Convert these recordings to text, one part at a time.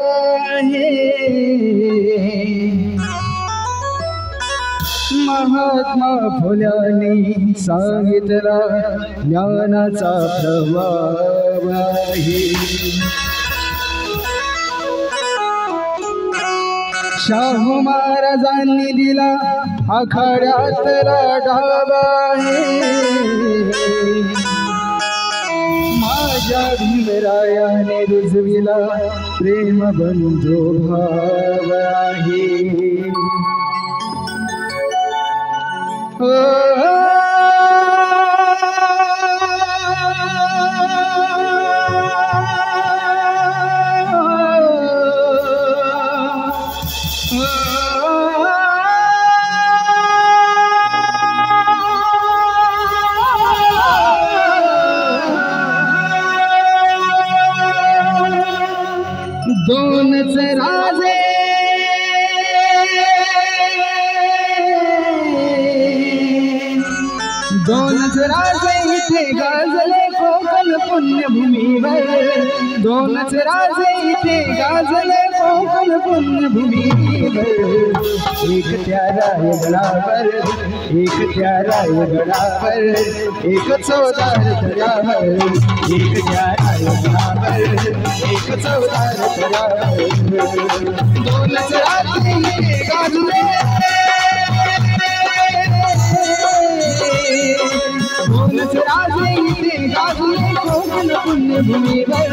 आहे महात्मा फुल्यांनी सांगितला ज्ञानाचा प्रभाव आहे शाहू महाराजांनी दिला आखाड्यातला डाव आहे माझ्या भीमरायाने रुजविला प्रेम बंधू भाव आहे दोनच राजे इथे गाजले कोकण पुण्यभूमीवर दोनच राजे इथे गाजले कोकण पुण्यभूमीवर एक त्या रायगडावर एक त्या रायगडावर एक चौदार दर्यावर एक त्या रायगडावर एक चौदार दर्यावर दोनच राजे इथे गाजले दोनच राजे इथे गाजले कोकण पुण्यभूमीवर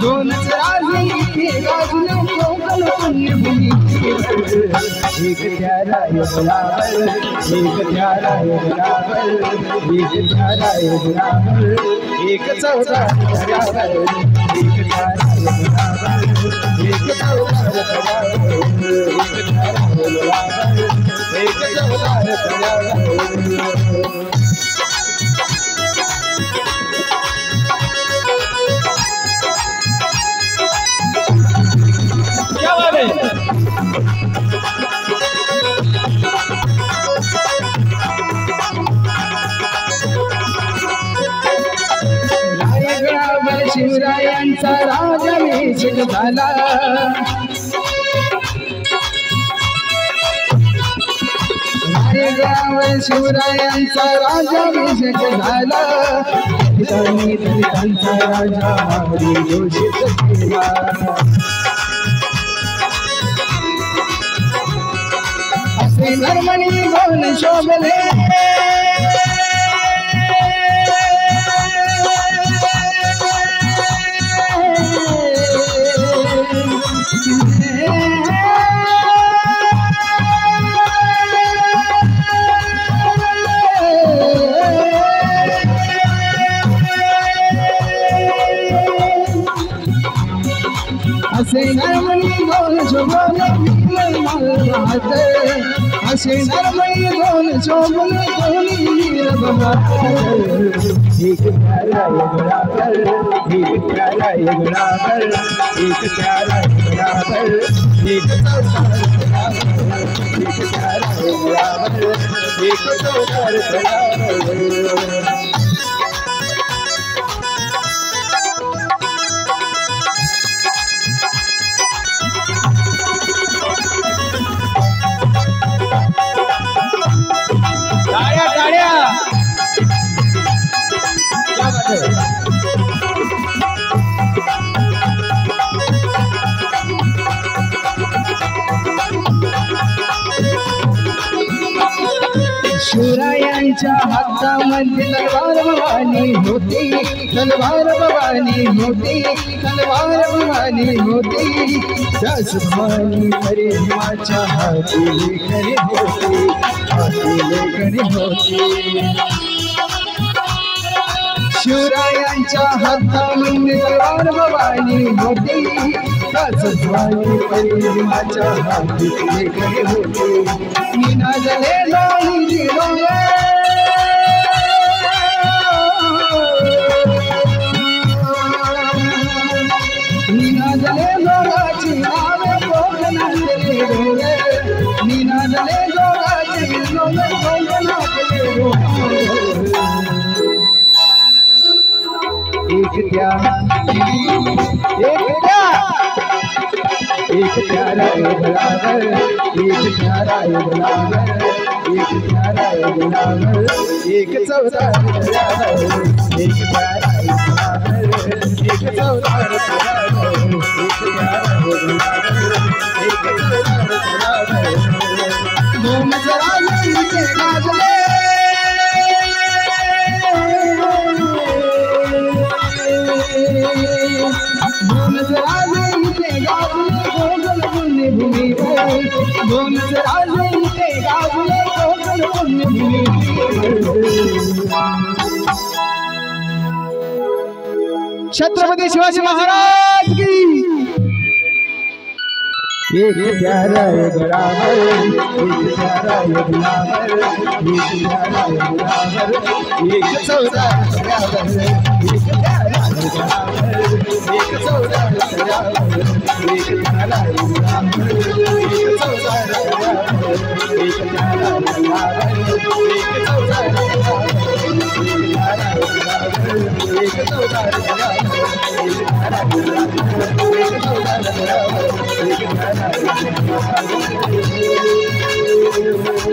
दोनच राजे इथे गाजले कोकण पुण्यभूमीवर एक त्या रायगडावर एक त्या रायगडावर एक त्या रायगडावर एक चौदार दर्यावर एक त्या रायगडावर एक चौदार दर्यावर एक त्या रायगडावर एक चौदार दर्यावर रायगडावर शिवरायांचा राजाभिषेक झाला रायगडावर शिवरायांचा राजाभिषेक झाला दलितांचा राजा हरी घोषित केला असे धर्मनी बोल शोभले असे नरमणी बोल शोभले वीर बहादर असे नरमणी बोल शोभले कोणी वीर बहादर एक त्या रायगडावर एक त्या रायगडावर एक त्या रायगडावर एक चौदार दर्यावर एक त्या रायगडावर एक चौदार दर्यावर शिवरायांच्या हातामध्ये तलवार भवानी होती तलवार भवानी होती तलवार भवानी होती त्याच भवानी परिमाच्या हाती लेकरी होती हाती लेकरी होती शिवरायांच्या हातामध्ये तलवार भवानी होती त्याच भवानी परिमाच्या हाती लेकरी होती निनादले जाई निनादले जोगाची नावे कोकणातले डोळे निनादले जोगाची नावे कोकणातले डोळे एक त्या एक प्यारा गुलाब एक प्यारा गुलाब एक प्यारा गुलाब एक चौदार एक प्यारा गुलाब एक चौदार एक प्यारा गुलाब एक चौदार घूम जरा के गाजले घूम जरा के गाजले गोगल पुण्य भूमि पर घूम जरा के गाजले गोगल पुण्य भूमि छत्रपति शिवाजी महाराज की एक प्यारा गुलाब एक प्यारा गुलाब एक प्यारा गुलाब एक चौदार एक प्यारा गुलाब एक चौदार एक प्यारा गुलाब एक चौदार एक प्यारा गुलाब एक चौदार एक प्यारा गुलाब एक चौदार एक प्यारा गुलाब एक चौदार